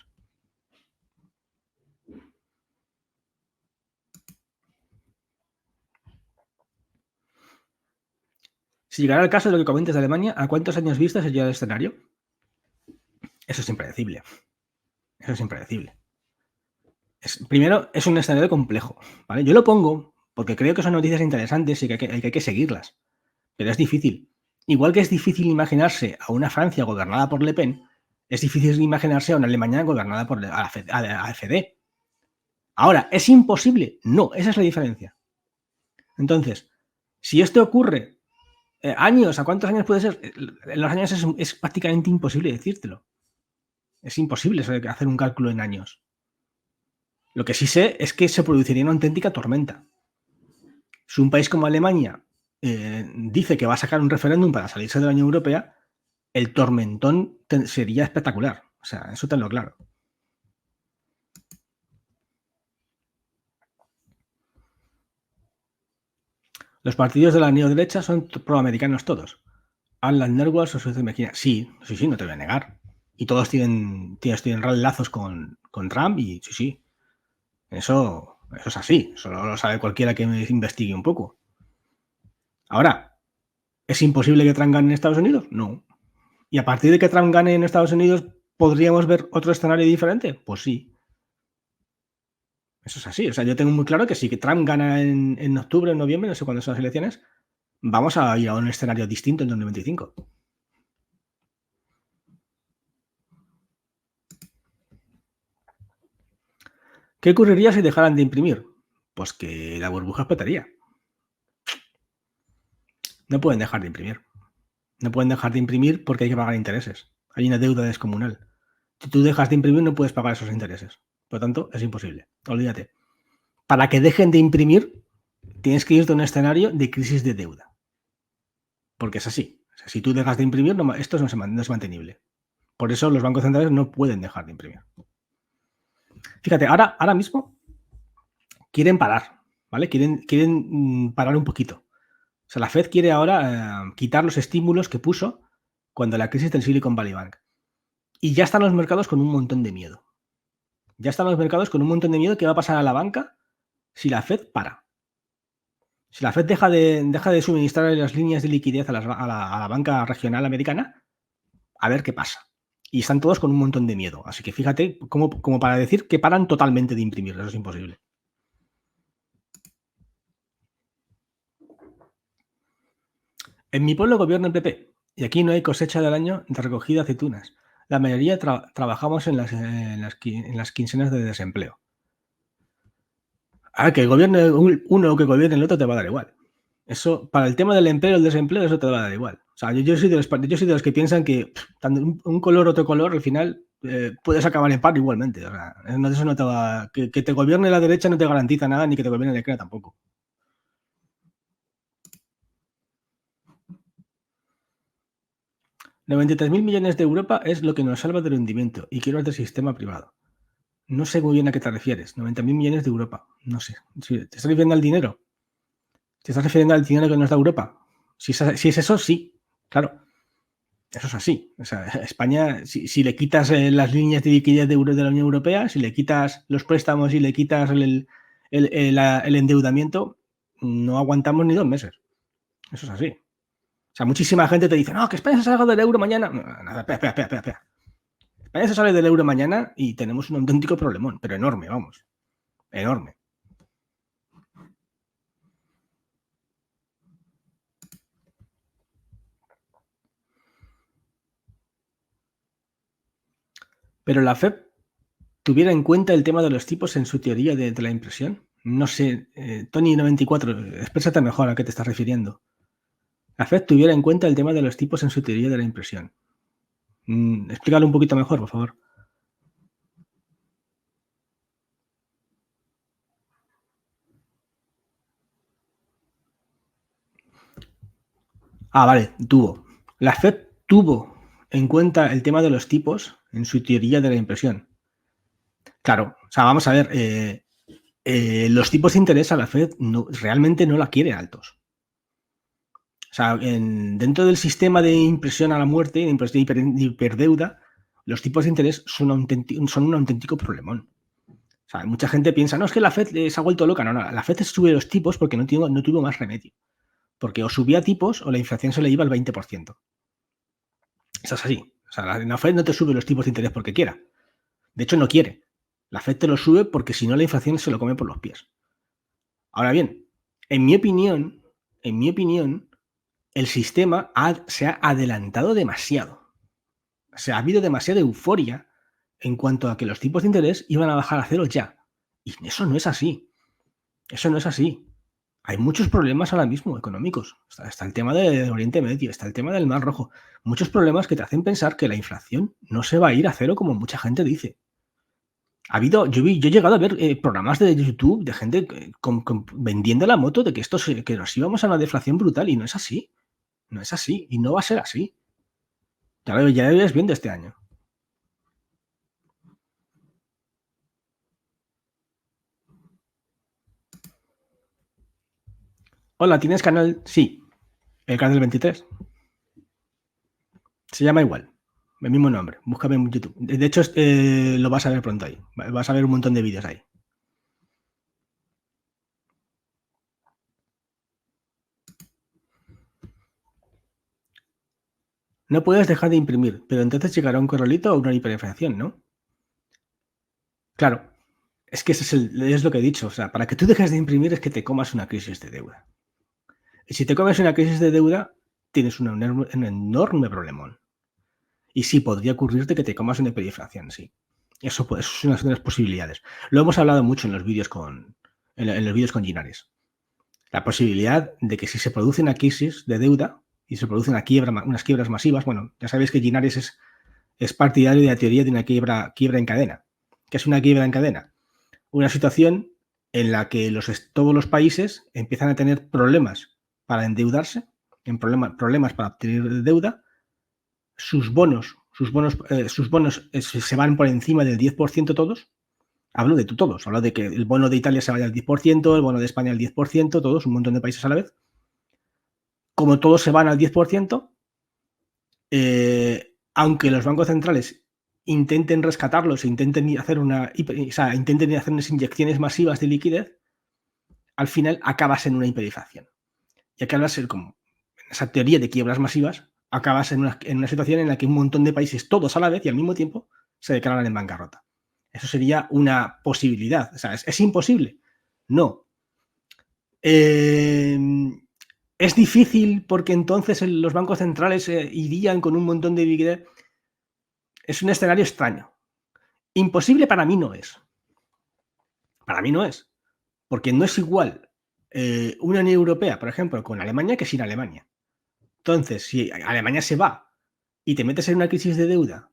Si llegara el caso de lo que comentas de Alemania, ¿a cuántos años vista sería el escenario? Eso es impredecible. Eso es impredecible. Primero, es un escenario complejo, ¿vale? Yo lo pongo porque creo que son noticias interesantes y que hay que seguirlas, pero es difícil. Igual que es difícil imaginarse a una Francia gobernada por Le Pen, es difícil imaginarse a una Alemania gobernada por la AfD. Ahora, ¿es imposible? No, esa es la diferencia. Entonces, si esto ocurre años, ¿a cuántos años puede ser? En los años es prácticamente imposible decírtelo. Es imposible hacer un cálculo en años. Lo que sí sé es que se produciría una auténtica tormenta. Si un país como Alemania dice que va a sacar un referéndum para salirse de la Unión Europea, el tormentón sería espectacular. O sea, eso tenlo claro. Los partidos de la neoderecha son proamericanos todos. Alan Nerwas o Suez Mejía. Sí, no te voy a negar. Y todos tienen lazos con Trump y sí. Eso es así. Eso lo sabe cualquiera que investigue un poco. Ahora, ¿es imposible que Trump gane en Estados Unidos? No. ¿Y a partir de que Trump gane en Estados Unidos podríamos ver otro escenario diferente? Pues sí. Eso es así. O sea, yo tengo muy claro que si Trump gana en octubre, en noviembre, no sé cuándo son las elecciones, vamos a ir a un escenario distinto en 2025. ¿Qué ocurriría si dejaran de imprimir? Pues que la burbuja explotaría. No pueden dejar de imprimir. No pueden dejar de imprimir porque hay que pagar intereses. Hay una deuda descomunal. Si tú dejas de imprimir, no puedes pagar esos intereses. Por lo tanto, es imposible. Olvídate. Para que dejen de imprimir, tienes que irte a un escenario de crisis de deuda. Porque es así. O sea, si tú dejas de imprimir, esto no es mantenible. Por eso los bancos centrales no pueden dejar de imprimir. Fíjate, ahora mismo quieren parar, ¿vale? Quieren parar un poquito. O sea, la Fed quiere ahora quitar los estímulos que puso cuando la crisis del Silicon Valley Bank. Y ya están los mercados con un montón de miedo. Ya están los mercados con un montón de miedo que va a pasar a la banca si la Fed para. Si la Fed deja de suministrar las líneas de liquidez a la banca regional americana, a ver qué pasa. Y están todos con un montón de miedo. Así que fíjate, como para decir que paran totalmente de imprimir. Eso es imposible. En mi pueblo gobierna el PP y aquí no hay cosecha del año de recogida de aceitunas. La mayoría trabajamos en las quincenas de desempleo. Que gobierne uno o que gobierne el otro te va a dar igual. Eso, para el tema del empleo y el desempleo, eso te va a dar igual. O sea, yo soy de los que piensan que tanto un color otro color, al final puedes acabar en paro igualmente. O sea, eso no te va, que te gobierne la derecha no te garantiza nada, ni que te gobierne la izquierda tampoco. $93.000 millones de Europa es lo que nos salva del hundimiento y quiero del sistema privado. No sé muy bien a qué te refieres. 90.000 millones de Europa. No sé. ¿Te estás refiriendo al dinero? ¿Te estás refiriendo al dinero que nos da Europa? Si es eso, sí. Claro. Eso es así. O sea, España, si le quitas las líneas de liquidez de la Unión Europea, si le quitas los préstamos y le quitas el endeudamiento, no aguantamos ni 2 meses. Eso es así. O sea, muchísima gente te dice, no, que España se salga del euro mañana. No, espera. España se sale del euro mañana y tenemos un auténtico problemón, pero enorme, vamos. Enorme. Pero la FED tuviera en cuenta el tema de los tipos en su teoría de la impresión. No sé, Tony94, exprésate mejor a qué te estás refiriendo. La Fed tuviera en cuenta el tema de los tipos en su teoría de la impresión. Explícalo un poquito mejor, por favor. Vale, La Fed tuvo en cuenta el tema de los tipos en su teoría de la impresión. Claro, o sea, vamos a ver, los tipos de interés a la Fed realmente no la quiere altos. O sea, dentro del sistema de impresión a la muerte, de hiperdeuda, los tipos de interés son un auténtico problemón. O sea, mucha gente piensa, no, es que la Fed se ha vuelto loca. No, la Fed sube los tipos porque no tuvo más remedio. Porque o subía tipos o la inflación se le iba al 20%. Eso es así. O sea, la Fed no te sube los tipos de interés porque quiera. De hecho, no quiere. La Fed te lo sube porque si no la inflación se lo come por los pies. Ahora bien, en mi opinión, el sistema se ha adelantado demasiado. O sea, ha habido demasiada euforia en cuanto a que los tipos de interés iban a bajar a cero ya. Y eso no es así. Eso no es así. Hay muchos problemas ahora mismo económicos. Está el tema del Oriente Medio, está el tema del Mar Rojo. Muchos problemas que te hacen pensar que la inflación no se va a ir a cero como mucha gente dice. Yo he llegado a ver programas de YouTube de gente vendiendo la moto de que que nos íbamos a una deflación brutal y no es así. No es así y no va a ser así. Ya lo ves viendo este año. Hola, ¿tienes canal? Sí, el canal 23. Se llama igual, el mismo nombre. Búscame en YouTube. De hecho, lo vas a ver pronto ahí. Vas a ver un montón de vídeos ahí. No puedes dejar de imprimir, pero entonces llegará un corralito o una hiperinflación, ¿no? Claro, es que es lo que he dicho. O sea, para que tú dejes de imprimir es que te comas una crisis de deuda. Y si te comes una crisis de deuda, tienes un enorme problemón. Y sí, podría ocurrirte que te comas una hiperinflación, sí. Eso es una de las posibilidades. Lo hemos hablado mucho en los vídeos en los vídeos con Ginares. La posibilidad de que si se produce una crisis de deuda y se produce unas quiebras masivas, bueno, ya sabéis que Ginares es partidario de la teoría de una quiebra en cadena. ¿Qué es una quiebra en cadena? Una situación en la que todos los países empiezan a tener problemas para endeudarse, problemas para obtener deuda, sus bonos se van por encima del 10% todos. Hablo de todos, hablo de que el bono de Italia se vaya al 10%, el bono de España al 10%, todos, un montón de países a la vez. Como todos se van al 10%, aunque los bancos centrales intenten rescatarlos, intenten hacer unas inyecciones masivas de liquidez, al final acabas en una hiperinflación. Y acabas como en esa teoría de quiebras masivas, acabas en una situación en la que un montón de países, todos a la vez y al mismo tiempo, se declaran en bancarrota. Eso sería una posibilidad. O sea, ¿es imposible? No. Es difícil porque entonces los bancos centrales irían con un montón de liquidez. Es un escenario extraño. Imposible para mí no es. Para mí no es. Porque no es igual una Unión Europea, por ejemplo, con Alemania que sin Alemania. Entonces, si Alemania se va y te metes en una crisis de deuda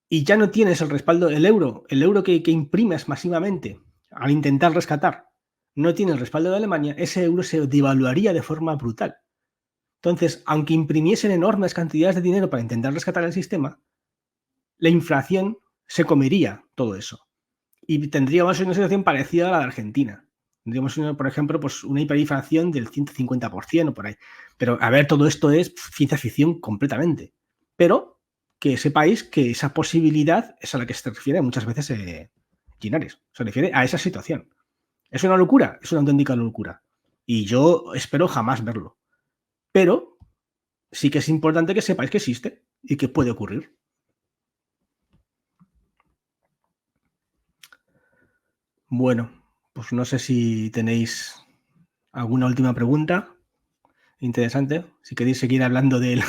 y ya no tienes el respaldo, el euro que imprimes masivamente al intentar rescatar, no tiene el respaldo de Alemania, ese euro se devaluaría de forma brutal. Entonces, aunque imprimiesen enormes cantidades de dinero para intentar rescatar el sistema, la inflación se comería todo eso. Y tendríamos una situación parecida a la de Argentina. Tendríamos, por ejemplo, pues una hiperinflación del 150% o por ahí. Pero, a ver, todo esto es ciencia ficción completamente. Pero que sepáis que esa posibilidad es a la que se refiere muchas veces Ginares. Se refiere a esa situación. ¿Es una locura? Es una auténtica locura. Y yo espero jamás verlo. Pero sí que es importante que sepáis que existe y que puede ocurrir. Bueno, pues no sé si tenéis alguna última pregunta interesante. Si queréis seguir hablando de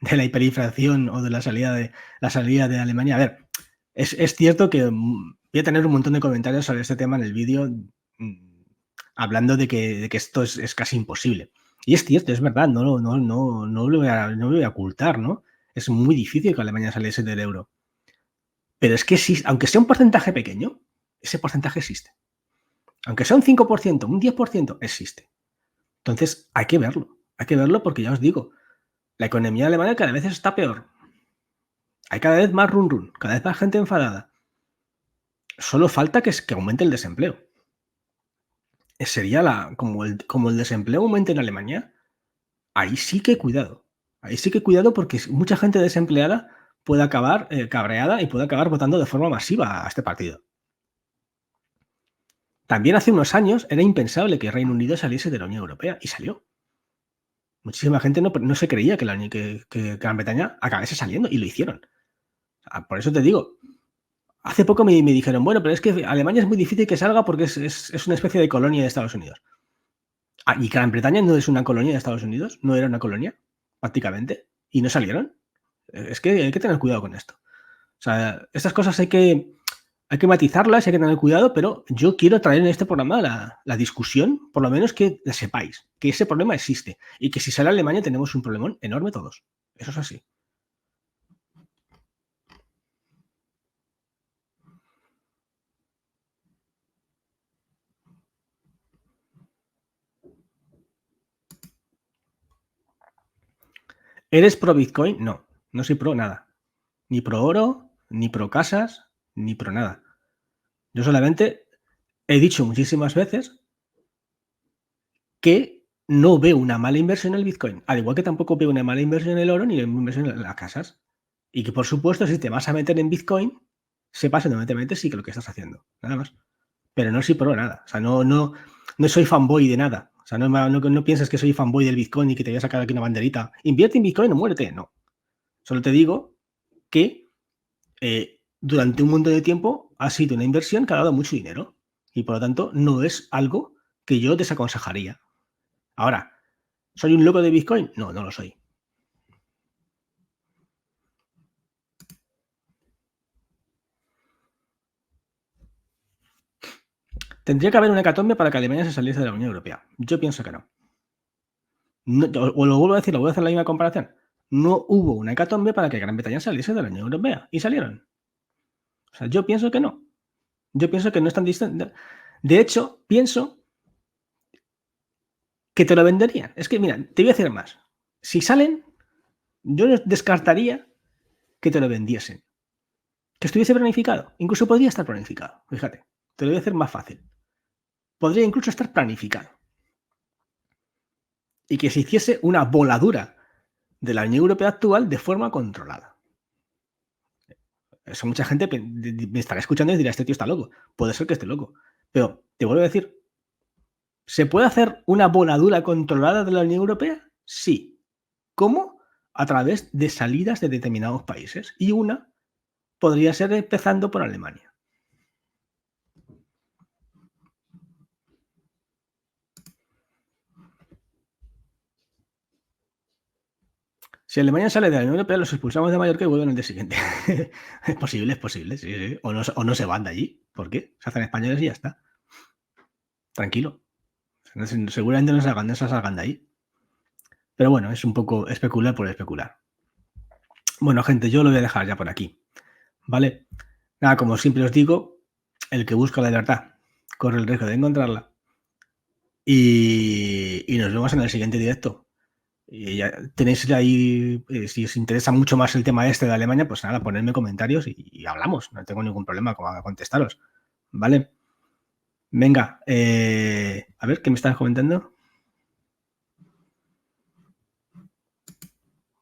la hiperinflación o de la salida de Alemania. A ver, es cierto que voy a tener un montón de comentarios sobre este tema en el vídeo. hablando de que esto es casi imposible. Y es cierto, es verdad, no lo voy a ocultar, ¿no? Es muy difícil que Alemania saliese del euro. Pero es que sí, aunque sea un porcentaje pequeño, ese porcentaje existe. Aunque sea un 5%, un 10%, existe. Entonces, hay que verlo porque ya os digo, la economía alemana cada vez está peor. Hay cada vez más run, cada vez más gente enfadada. Solo falta que aumente el desempleo. Sería como el desempleo aumente en Alemania, ahí sí que cuidado. Ahí sí que cuidado porque mucha gente desempleada puede acabar cabreada y puede acabar votando de forma masiva a este partido. También hace unos años era impensable que Reino Unido saliese de la Unión Europea y salió. Muchísima gente no se creía que Gran Bretaña acabase saliendo y lo hicieron. Por eso te digo, hace poco me dijeron, bueno, pero es que Alemania es muy difícil que salga porque es una especie de colonia de Estados Unidos. ¿Y Gran Bretaña no es una colonia de Estados Unidos? ¿No era una colonia? Prácticamente. ¿Y no salieron? Es que hay que tener cuidado con esto. O sea, estas cosas hay que matizarlas, hay que tener cuidado, pero yo quiero traer en este programa la discusión, por lo menos que sepáis que ese problema existe y que si sale Alemania tenemos un problemón enorme todos. Eso es así. ¿Eres pro Bitcoin? No, no soy pro nada. Ni pro oro, ni pro casas, ni pro nada. Yo solamente he dicho muchísimas veces que no veo una mala inversión en el Bitcoin, al igual que tampoco veo una mala inversión en el oro ni una inversión en las casas. Y que, por supuesto, si te vas a meter en Bitcoin, sepas en dónde te metes y que lo que estás haciendo. Nada más. Pero no soy pro nada. O sea, no soy fanboy de nada. O sea, no pienses que soy fanboy del Bitcoin y que te voy a sacar aquí una banderita. Invierte en Bitcoin o muérete. No. Solo te digo que durante un montón de tiempo ha sido una inversión que ha dado mucho dinero. Y por lo tanto, no es algo que yo desaconsejaría. Ahora, ¿soy un loco de Bitcoin? No, no lo soy. Tendría que haber una hecatombe para que Alemania se saliese de la Unión Europea. Yo pienso que no. O lo vuelvo a decir, lo voy a hacer la misma comparación. No hubo una hecatombe para que Gran Bretaña saliese de la Unión Europea. Y salieron. O sea, yo pienso que no. Yo pienso que no es tan distante. De hecho, pienso que te lo venderían. Es que, mira, te voy a decir más. Si salen, yo descartaría que te lo vendiesen. Que estuviese planificado. Incluso podría estar planificado. Fíjate, te lo voy a hacer más fácil. Podría incluso estar planificado. Y que se hiciese una voladura de la Unión Europea actual de forma controlada. Eso mucha gente me estará escuchando y dirá, este tío está loco. Puede ser que esté loco. Pero te vuelvo a decir, ¿se puede hacer una voladura controlada de la Unión Europea? Sí. ¿Cómo? A través de salidas de determinados países. Y una podría ser empezando por Alemania. Si Alemania sale de la Unión Europea, los expulsamos de Mallorca y vuelven al día siguiente. Es posible, sí. O no se van de allí. ¿Por qué? Se hacen españoles y ya está. Tranquilo. Seguramente no se salgan de ahí. Pero bueno, es un poco especular por especular. Bueno, gente, yo lo voy a dejar ya por aquí. ¿Vale? Nada, como siempre os digo, el que busca la libertad corre el riesgo de encontrarla. Y nos vemos en el siguiente directo. Y ya tenéis ahí, si os interesa mucho más el tema este de Alemania, pues nada, ponedme comentarios y hablamos. No tengo ningún problema con contestaros. ¿Vale? Venga, a ver, ¿qué me estás comentando?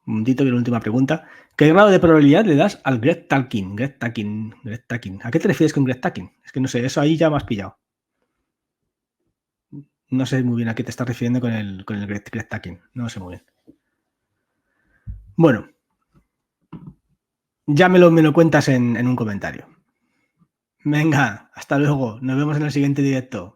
Un momentito, que la última pregunta. ¿Qué grado de probabilidad le das al Greg Talking? ¿A qué te refieres con Greg Talking? Es que no sé, eso ahí ya me has pillado. No sé muy bien a qué te estás refiriendo con el Greg Talking. No sé muy bien. Bueno, ya me lo cuentas en un comentario. Venga, hasta luego. Nos vemos en el siguiente directo.